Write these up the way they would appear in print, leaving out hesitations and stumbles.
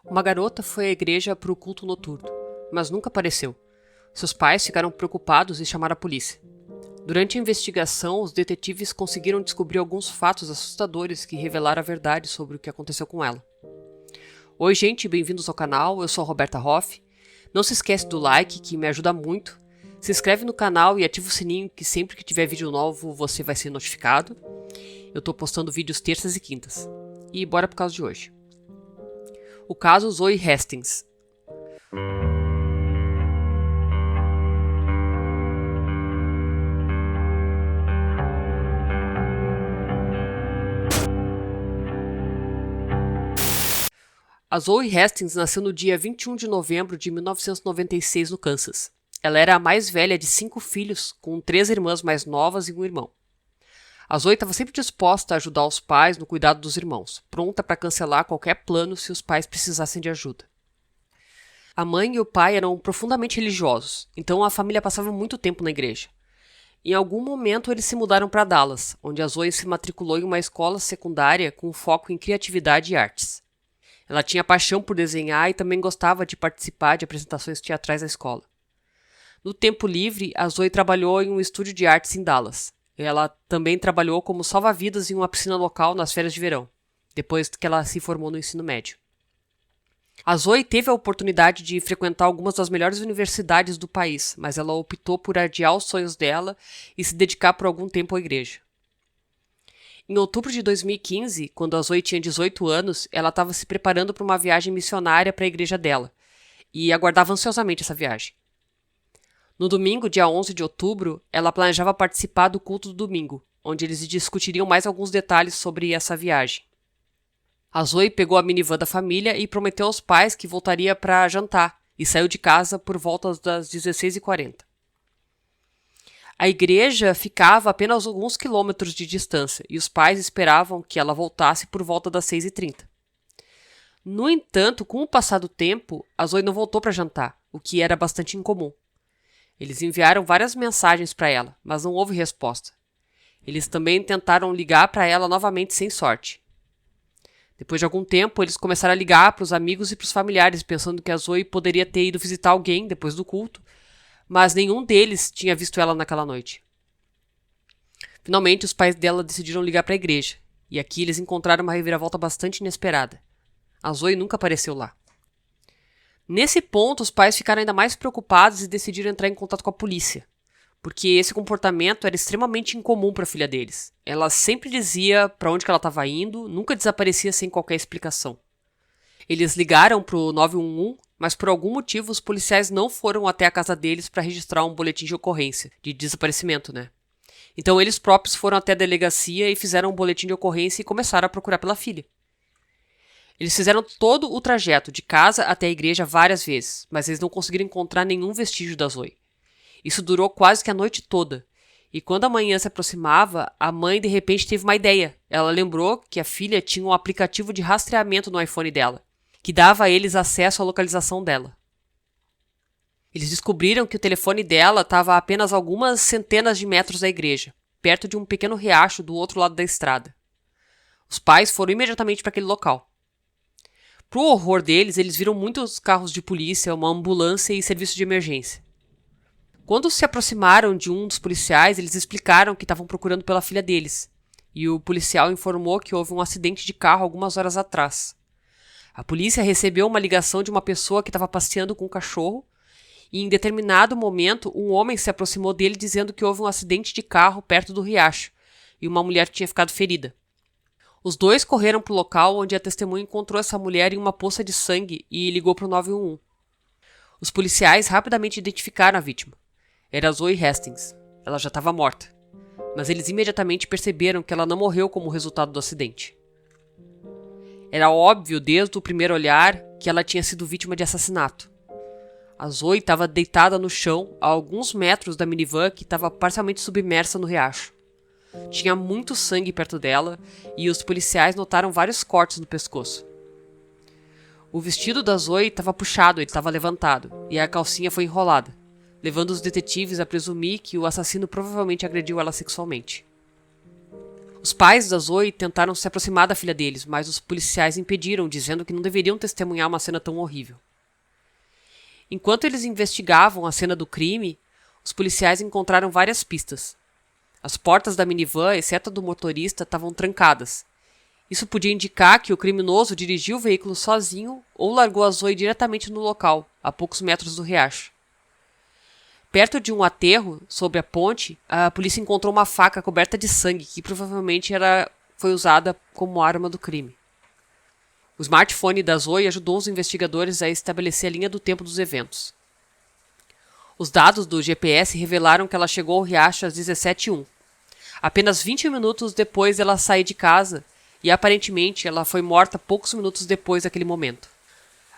Uma garota foi à igreja para o culto noturno, mas nunca apareceu. Seus pais ficaram preocupados e chamaram a polícia. Durante a investigação, os detetives conseguiram descobrir alguns fatos assustadores que revelaram a verdade sobre o que aconteceu com ela. Oi gente, bem-vindos ao canal, eu sou a Roberta Hoff. Não se esquece do like, que me ajuda muito. Se inscreve no canal e ativa o sininho, que sempre que tiver vídeo novo você vai ser notificado. Eu tô postando vídeos terças e quintas. E bora pro caso de hoje. O caso Zoe Hastings. A Zoe Hastings nasceu no dia 21 de novembro de 1996 no Kansas. Ela era a mais velha de 5 filhos, com 3 irmãs mais novas e um irmão. A Zoe estava sempre disposta a ajudar os pais no cuidado dos irmãos, pronta para cancelar qualquer plano se os pais precisassem de ajuda. A mãe e o pai eram profundamente religiosos, então a família passava muito tempo na igreja. Em algum momento eles se mudaram para Dallas, onde a Zoe se matriculou em uma escola secundária com foco em criatividade e artes. Ela tinha paixão por desenhar e também gostava de participar de apresentações teatrais da escola. No tempo livre, a Zoe trabalhou em um estúdio de artes em Dallas. Ela também trabalhou como salva-vidas em uma piscina local nas férias de verão, depois que ela se formou no ensino médio. A Zoe teve a oportunidade de frequentar algumas das melhores universidades do país, mas ela optou por adiar os sonhos dela e se dedicar por algum tempo à igreja. Em outubro de 2015, quando a Zoe tinha 18 anos, ela estava se preparando para uma viagem missionária para a igreja dela, e aguardava ansiosamente essa viagem. No domingo, dia 11 de outubro, ela planejava participar do culto do domingo, onde eles discutiriam mais alguns detalhes sobre essa viagem. A Zoe pegou a minivan da família e prometeu aos pais que voltaria para jantar, e saiu de casa por volta das 16h40. A igreja ficava a apenas alguns quilômetros de distância, e os pais esperavam que ela voltasse por volta das 6h30. No entanto, com o passar do tempo, a Zoe não voltou para jantar, o que era bastante incomum. Eles enviaram várias mensagens para ela, mas não houve resposta. Eles também tentaram ligar para ela novamente sem sorte. Depois de algum tempo, eles começaram a ligar para os amigos e para os familiares, pensando que a Zoe poderia ter ido visitar alguém depois do culto, mas nenhum deles tinha visto ela naquela noite. Finalmente, os pais dela decidiram ligar para a igreja, e aqui eles encontraram uma reviravolta bastante inesperada. A Zoe nunca apareceu lá. Nesse ponto, os pais ficaram ainda mais preocupados e decidiram entrar em contato com a polícia, porque esse comportamento era extremamente incomum para a filha deles. Ela sempre dizia para onde que ela estava indo, nunca desaparecia sem qualquer explicação. Eles ligaram para o 911, mas por algum motivo os policiais não foram até a casa deles para registrar um boletim de ocorrência, de desaparecimento, né? Então eles próprios foram até a delegacia e fizeram um boletim de ocorrência e começaram a procurar pela filha. Eles fizeram todo o trajeto de casa até a igreja várias vezes, mas eles não conseguiram encontrar nenhum vestígio da Zoe. Isso durou quase que a noite toda. E quando a manhã se aproximava, a mãe de repente teve uma ideia. Ela lembrou que a filha tinha um aplicativo de rastreamento no iPhone dela, que dava a eles acesso à localização dela. Eles descobriram que o telefone dela estava a apenas algumas centenas de metros da igreja, perto de um pequeno riacho do outro lado da estrada. Os pais foram imediatamente para aquele local. Para o horror deles, eles viram muitos carros de polícia, uma ambulância e serviço de emergência. Quando se aproximaram de um dos policiais, eles explicaram que estavam procurando pela filha deles, e o policial informou que houve um acidente de carro algumas horas atrás. A polícia recebeu uma ligação de uma pessoa que estava passeando com um cachorro, e em determinado momento um homem se aproximou dele dizendo que houve um acidente de carro perto do riacho, e uma mulher tinha ficado ferida. Os dois correram para o local onde a testemunha encontrou essa mulher em uma poça de sangue e ligou para o 911. Os policiais rapidamente identificaram a vítima. Era a Zoe Hastings. Ela já estava morta. Mas eles imediatamente perceberam que ela não morreu como resultado do acidente. Era óbvio desde o primeiro olhar que ela tinha sido vítima de assassinato. A Zoe estava deitada no chão a alguns metros da minivan que estava parcialmente submersa no riacho. Tinha muito sangue perto dela e os policiais notaram vários cortes no pescoço. O vestido da Zoe estava puxado, ele estava levantado, e a calcinha foi enrolada, levando os detetives a presumir que o assassino provavelmente agrediu ela sexualmente. Os pais da Zoe tentaram se aproximar da filha deles, mas os policiais impediram, dizendo que não deveriam testemunhar uma cena tão horrível. Enquanto eles investigavam a cena do crime, os policiais encontraram várias pistas. As portas da minivan, exceto a do motorista, estavam trancadas. Isso podia indicar que o criminoso dirigiu o veículo sozinho ou largou a Zoe diretamente no local, a poucos metros do riacho. Perto de um aterro, sobre a ponte, a polícia encontrou uma faca coberta de sangue, que provavelmente foi usada como arma do crime. O smartphone da Zoe ajudou os investigadores a estabelecer a linha do tempo dos eventos. Os dados do GPS revelaram que ela chegou ao riacho às 17h01. Apenas 20 minutos depois dela sair de casa, e aparentemente ela foi morta poucos minutos depois daquele momento.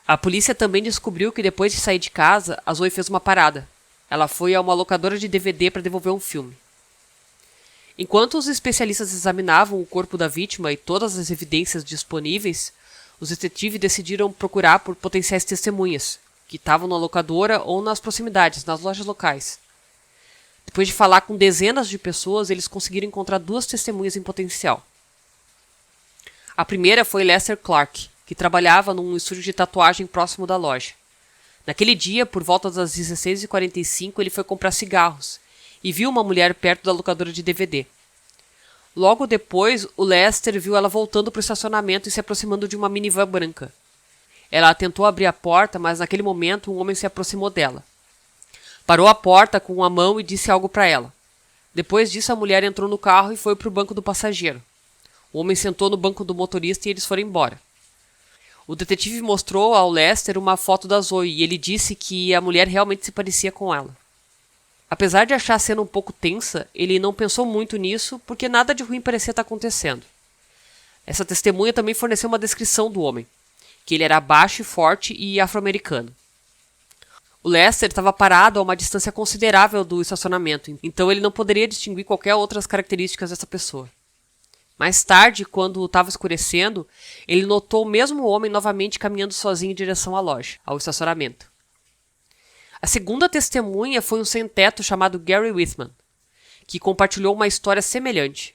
A polícia também descobriu que depois de sair de casa, a Zoe fez uma parada. Ela foi a uma locadora de DVD para devolver um filme. Enquanto os especialistas examinavam o corpo da vítima e todas as evidências disponíveis, os detetives decidiram procurar por potenciais testemunhas, que estavam na locadora ou nas proximidades, nas lojas locais. Depois de falar com dezenas de pessoas, eles conseguiram encontrar 2 testemunhas em potencial. A primeira foi Lester Clark, que trabalhava num estúdio de tatuagem próximo da loja. Naquele dia, por volta das 16h45, ele foi comprar cigarros e viu uma mulher perto da locadora de DVD. Logo depois, o Lester viu ela voltando para o estacionamento e se aproximando de uma minivan branca. Ela tentou abrir a porta, mas naquele momento um homem se aproximou dela. Parou a porta com a mão e disse algo para ela. Depois disso, a mulher entrou no carro e foi para o banco do passageiro. O homem sentou no banco do motorista e eles foram embora. O detetive mostrou ao Lester uma foto da Zoe e ele disse que a mulher realmente se parecia com ela. Apesar de achar a cena um pouco tensa, ele não pensou muito nisso porque nada de ruim parecia estar acontecendo. Essa testemunha também forneceu uma descrição do homem, que ele era baixo, forte e afro-americano. O Lester estava parado a uma distância considerável do estacionamento, então ele não poderia distinguir qualquer outras características dessa pessoa. Mais tarde, quando estava escurecendo, ele notou o mesmo homem novamente caminhando sozinho em direção à loja, ao estacionamento. A segunda testemunha foi um sem-teto chamado Gary Whitman, que compartilhou uma história semelhante.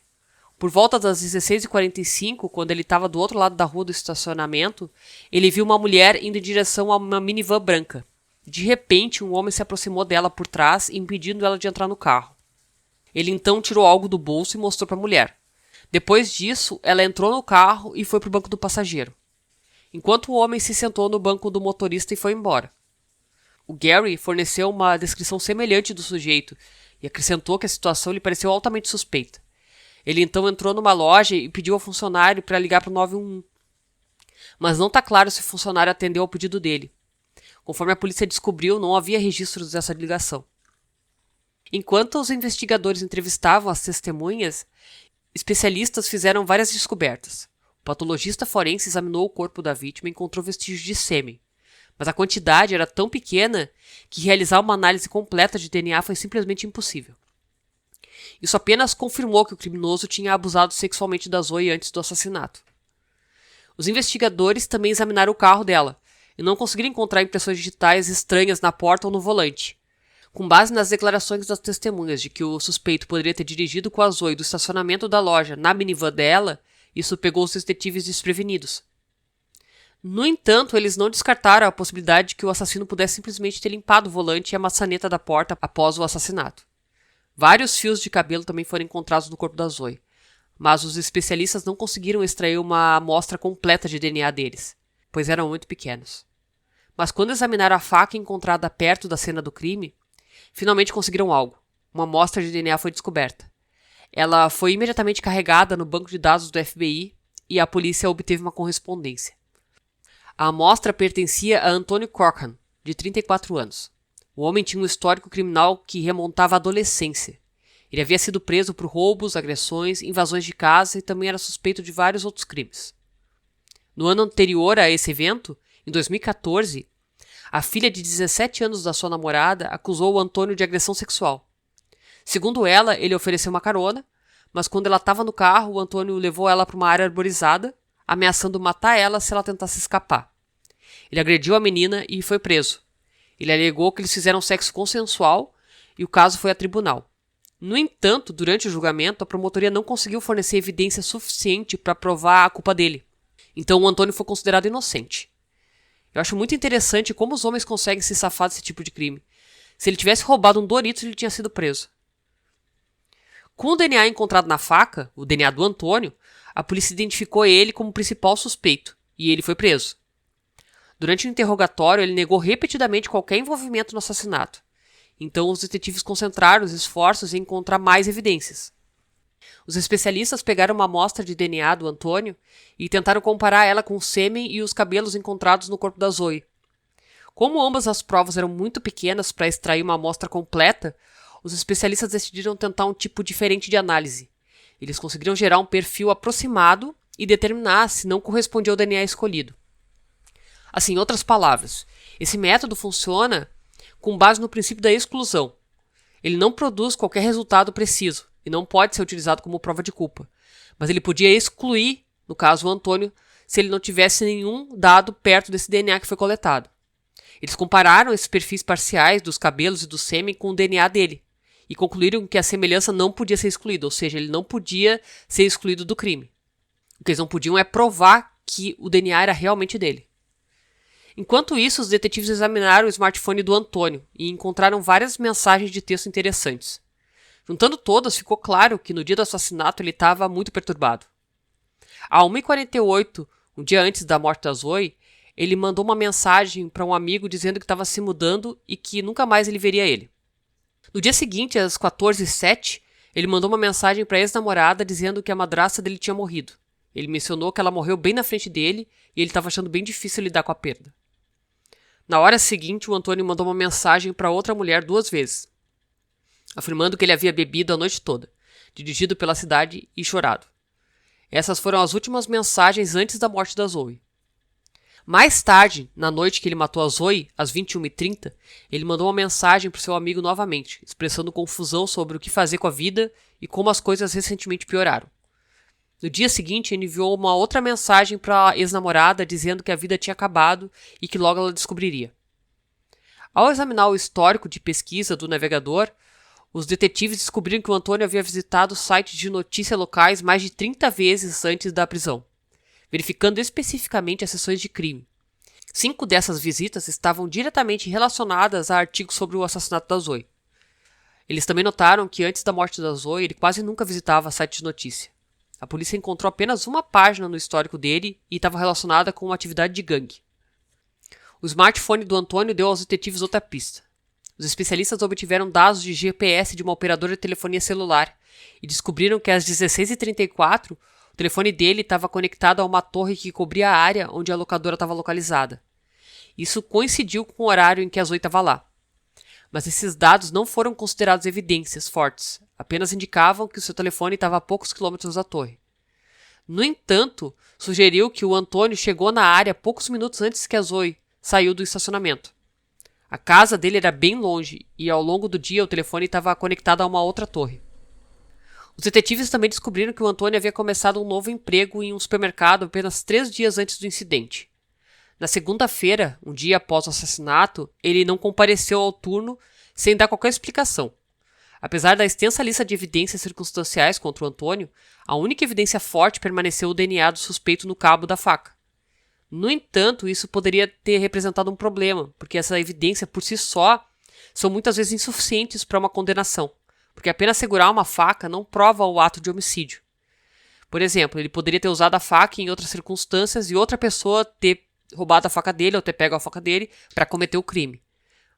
Por volta das 16h45, quando ele estava do outro lado da rua do estacionamento, ele viu uma mulher indo em direção a uma minivan branca. De repente, um homem se aproximou dela por trás, impedindo ela de entrar no carro. Ele então tirou algo do bolso e mostrou para a mulher. Depois disso, ela entrou no carro e foi para o banco do passageiro, enquanto o homem se sentou no banco do motorista e foi embora. O Gary forneceu uma descrição semelhante do sujeito e acrescentou que a situação lhe pareceu altamente suspeita. Ele então entrou numa loja e pediu ao funcionário para ligar para o 911. Mas não está claro se o funcionário atendeu ao pedido dele. Conforme a polícia descobriu, não havia registros dessa ligação. Enquanto os investigadores entrevistavam as testemunhas, especialistas fizeram várias descobertas. O patologista forense examinou o corpo da vítima e encontrou vestígios de sêmen, mas a quantidade era tão pequena que realizar uma análise completa de DNA foi simplesmente impossível. Isso apenas confirmou que o criminoso tinha abusado sexualmente da Zoe antes do assassinato. Os investigadores também examinaram o carro dela e não conseguiram encontrar impressões digitais estranhas na porta ou no volante. Com base nas declarações das testemunhas de que o suspeito poderia ter dirigido com a Zoe do estacionamento da loja na minivan dela, isso pegou os detetives desprevenidos. No entanto, eles não descartaram a possibilidade de que o assassino pudesse simplesmente ter limpado o volante e a maçaneta da porta após o assassinato. Vários fios de cabelo também foram encontrados no corpo da Zoe, mas os especialistas não conseguiram extrair uma amostra completa de DNA deles, pois eram muito pequenos. Mas quando examinaram a faca encontrada perto da cena do crime, finalmente conseguiram algo. Uma amostra de DNA foi descoberta. Ela foi imediatamente carregada no banco de dados do FBI e a polícia obteve uma correspondência. A amostra pertencia a Anthony Corcoran, de 34 anos. O homem tinha um histórico criminal que remontava à adolescência. Ele havia sido preso por roubos, agressões, invasões de casa e também era suspeito de vários outros crimes. No ano anterior a esse evento, em 2014, a filha de 17 anos da sua namorada acusou o Antônio de agressão sexual. Segundo ela, ele ofereceu uma carona, mas quando ela estava no carro, o Antônio levou ela para uma área arborizada, ameaçando matar ela se ela tentasse escapar. Ele agrediu a menina e foi preso. Ele alegou que eles fizeram sexo consensual e o caso foi a tribunal. No entanto, durante o julgamento, a promotoria não conseguiu fornecer evidência suficiente para provar a culpa dele. Então o Antônio foi considerado inocente. Eu acho muito interessante como os homens conseguem se safar desse tipo de crime. Se ele tivesse roubado um Doritos, ele tinha sido preso. Com o DNA encontrado na faca, o DNA do Antônio, a polícia identificou ele como principal suspeito, e ele foi preso. Durante o interrogatório, ele negou repetidamente qualquer envolvimento no assassinato. Então os detetives concentraram os esforços em encontrar mais evidências. Os especialistas pegaram uma amostra de DNA do Antônio e tentaram comparar ela com o sêmen e os cabelos encontrados no corpo da Zoe. Como ambas as provas eram muito pequenas para extrair uma amostra completa, os especialistas decidiram tentar um tipo diferente de análise. Eles conseguiram gerar um perfil aproximado e determinar se não correspondia ao DNA escolhido. Assim, em outras palavras, esse método funciona com base no princípio da exclusão. Ele não produz qualquer resultado preciso e não pode ser utilizado como prova de culpa, mas ele podia excluir, no caso o Antônio, se ele não tivesse nenhum dado perto desse DNA que foi coletado. Eles compararam esses perfis parciais dos cabelos e do sêmen com o DNA dele e concluíram que a semelhança não podia ser excluída, ou seja, ele não podia ser excluído do crime. O que eles não podiam é provar que o DNA era realmente dele. Enquanto isso, os detetives examinaram o smartphone do Antônio e encontraram várias mensagens de texto interessantes. Juntando todas, ficou claro que no dia do assassinato ele estava muito perturbado. À 1h48, um dia antes da morte da Zoe, ele mandou uma mensagem para um amigo dizendo que estava se mudando e que nunca mais ele veria ele. No dia seguinte, às 14h07, ele mandou uma mensagem para a ex-namorada dizendo que a madrasta dele tinha morrido. Ele mencionou que ela morreu bem na frente dele e ele estava achando bem difícil lidar com a perda. Na hora seguinte, o Antônio mandou uma mensagem para outra mulher 2 vezes, afirmando que ele havia bebido a noite toda, dirigido pela cidade e chorado. Essas foram as últimas mensagens antes da morte da Zoe. Mais tarde, na noite que ele matou a Zoe, às 21h30, ele mandou uma mensagem para o seu amigo novamente, expressando confusão sobre o que fazer com a vida e como as coisas recentemente pioraram. No dia seguinte, ele enviou uma outra mensagem para a ex-namorada dizendo que a vida tinha acabado e que logo ela descobriria. Ao examinar o histórico de pesquisa do navegador, os detetives descobriram que o Antônio havia visitado sites de notícias locais mais de 30 vezes antes da prisão, verificando especificamente as seções de crime. 5 dessas visitas estavam diretamente relacionadas a artigos sobre o assassinato da Zoe. Eles também notaram que antes da morte da Zoe, ele quase nunca visitava sites de notícia. A polícia encontrou apenas uma página no histórico dele e estava relacionada com uma atividade de gangue. O smartphone do Antônio deu aos detetives outra pista. Os especialistas obtiveram dados de GPS de uma operadora de telefonia celular e descobriram que às 16h34 o telefone dele estava conectado a uma torre que cobria a área onde a locadora estava localizada. Isso coincidiu com o horário em que a Zoe estava lá. Mas esses dados não foram considerados evidências fortes, apenas indicavam que o seu telefone estava a poucos quilômetros da torre. No entanto, sugeriu que o Antônio chegou na área poucos minutos antes que a Zoe saiu do estacionamento. A casa dele era bem longe e ao longo do dia o telefone estava conectado a uma outra torre. Os detetives também descobriram que o Antônio havia começado um novo emprego em um supermercado apenas 3 dias antes do incidente. Na segunda-feira, um dia após o assassinato, ele não compareceu ao turno sem dar qualquer explicação. Apesar da extensa lista de evidências circunstanciais contra o Antônio, a única evidência forte permaneceu o DNA do suspeito no cabo da faca. No entanto, isso poderia ter representado um problema, porque essa evidência por si só são muitas vezes insuficientes para uma condenação, porque apenas segurar uma faca não prova o ato de homicídio. Por exemplo, ele poderia ter usado a faca em outras circunstâncias e outra pessoa ter roubado a faca dele ou ter pego a faca dele para cometer o crime.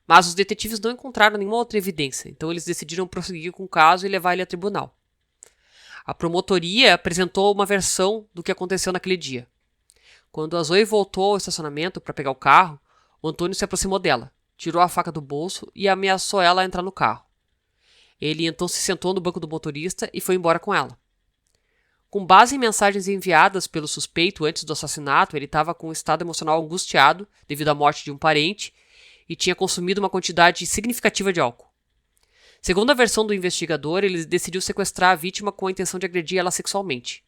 Mas os detetives não encontraram nenhuma outra evidência, então eles decidiram prosseguir com o caso e levar ele a tribunal. A promotoria apresentou uma versão do que aconteceu naquele dia. Quando a Zoe voltou ao estacionamento para pegar o carro, o Antônio se aproximou dela, tirou a faca do bolso e ameaçou ela a entrar no carro. Ele então se sentou no banco do motorista e foi embora com ela. Com base em mensagens enviadas pelo suspeito antes do assassinato, ele estava com um estado emocional angustiado devido à morte de um parente e tinha consumido uma quantidade significativa de álcool. Segundo a versão do investigador, ele decidiu sequestrar a vítima com a intenção de agredir ela sexualmente.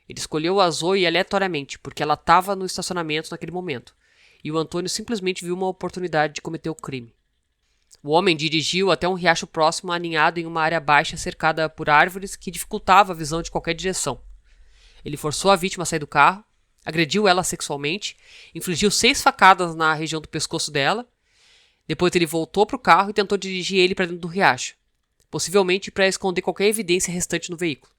Ele escolheu a Zoe aleatoriamente, porque ela estava no estacionamento naquele momento, e o Antônio simplesmente viu uma oportunidade de cometer o crime. O homem dirigiu até um riacho próximo aninhado em uma área baixa cercada por árvores que dificultava a visão de qualquer direção. Ele forçou a vítima a sair do carro, agrediu ela sexualmente, infligiu 6 facadas na região do pescoço dela. Depois ele voltou para o carro e tentou dirigir ele para dentro do riacho, possivelmente para esconder qualquer evidência restante no veículo.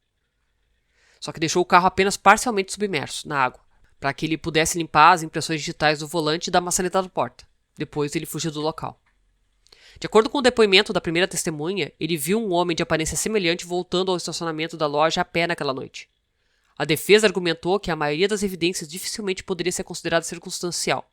Só que deixou o carro apenas parcialmente submerso na água, para que ele pudesse limpar as impressões digitais do volante e da maçaneta da porta. Depois ele fugiu do local. De acordo com o depoimento da primeira testemunha, ele viu um homem de aparência semelhante voltando ao estacionamento da loja a pé naquela noite. A defesa argumentou que a maioria das evidências dificilmente poderia ser considerada circunstancial.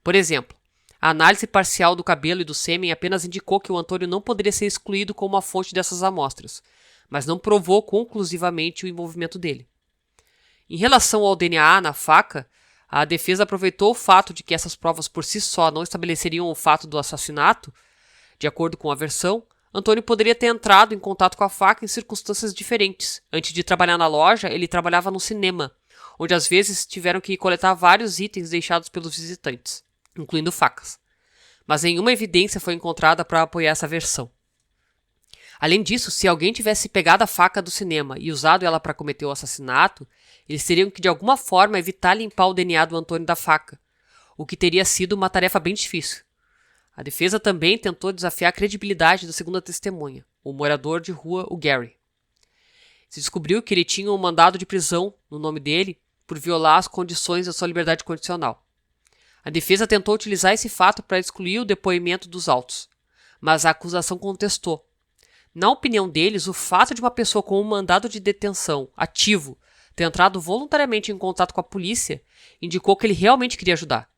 Por exemplo, a análise parcial do cabelo e do sêmen apenas indicou que o Antônio não poderia ser excluído como a fonte dessas amostras, mas não provou conclusivamente o envolvimento dele. Em relação ao DNA na faca, a defesa aproveitou o fato de que essas provas por si só não estabeleceriam o fato do assassinato. De acordo com a versão, Antônio poderia ter entrado em contato com a faca em circunstâncias diferentes. Antes de trabalhar na loja, ele trabalhava no cinema, onde às vezes tiveram que coletar vários itens deixados pelos visitantes, incluindo facas. Mas nenhuma evidência foi encontrada para apoiar essa versão. Além disso, se alguém tivesse pegado a faca do cinema e usado ela para cometer o assassinato, eles teriam que de alguma forma evitar limpar o DNA do Antônio da faca, o que teria sido uma tarefa bem difícil. A defesa também tentou desafiar a credibilidade da segunda testemunha, o morador de rua, o Gary. Se descobriu que ele tinha um mandado de prisão no nome dele por violar as condições da sua liberdade condicional. A defesa tentou utilizar esse fato para excluir o depoimento dos autos, mas a acusação contestou. Na opinião deles, o fato de uma pessoa com um mandado de detenção ativo ter entrado voluntariamente em contato com a polícia indicou que ele realmente queria ajudar.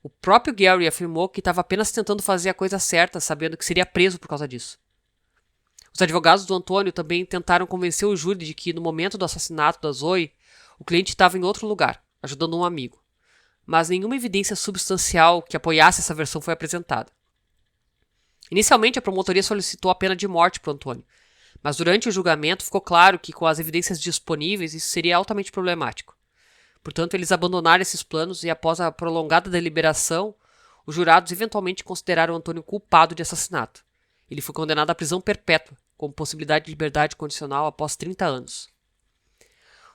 O próprio Gary afirmou que estava apenas tentando fazer a coisa certa, sabendo que seria preso por causa disso. Os advogados do Antônio também tentaram convencer o júri de que, no momento do assassinato da Zoe, o cliente estava em outro lugar, ajudando um amigo. Mas nenhuma evidência substancial que apoiasse essa versão foi apresentada. Inicialmente, a promotoria solicitou a pena de morte para o Antônio, mas durante o julgamento ficou claro que, com as evidências disponíveis, isso seria altamente problemático. Portanto, eles abandonaram esses planos e, após a prolongada deliberação, os jurados eventualmente consideraram Antônio culpado de assassinato. Ele foi condenado à prisão perpétua, com possibilidade de liberdade condicional após 30 anos.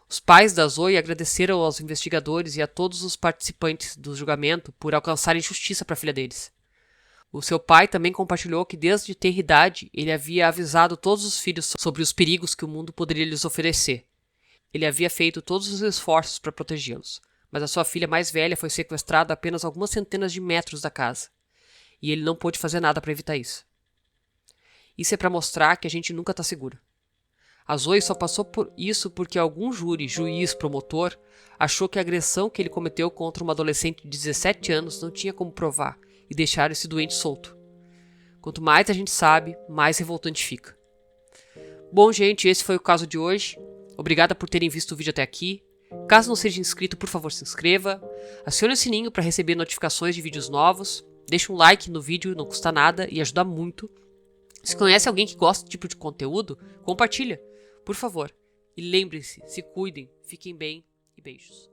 Os pais da Zoe agradeceram aos investigadores e a todos os participantes do julgamento por alcançarem justiça para a filha deles. O seu pai também compartilhou que, desde ter idade, ele havia avisado todos os filhos sobre os perigos que o mundo poderia lhes oferecer. Ele havia feito todos os esforços para protegê-los, mas a sua filha mais velha foi sequestrada a apenas algumas centenas de metros da casa, e ele não pôde fazer nada para evitar isso. Isso é para mostrar que a gente nunca está seguro. A Zoe só passou por isso porque algum júri, juiz, promotor, achou que a agressão que ele cometeu contra uma adolescente de 17 anos não tinha como provar e deixar esse doente solto. Quanto mais a gente sabe, mais revoltante fica. Bom, gente, esse foi o caso de hoje. Obrigada por terem visto o vídeo até aqui. Caso não seja inscrito, por favor, se inscreva. Acione o sininho para receber notificações de vídeos novos. Deixe um like no vídeo, não custa nada e ajuda muito. Se conhece alguém que gosta desse tipo de conteúdo, compartilha, por favor. E lembrem-se, se cuidem, fiquem bem e beijos.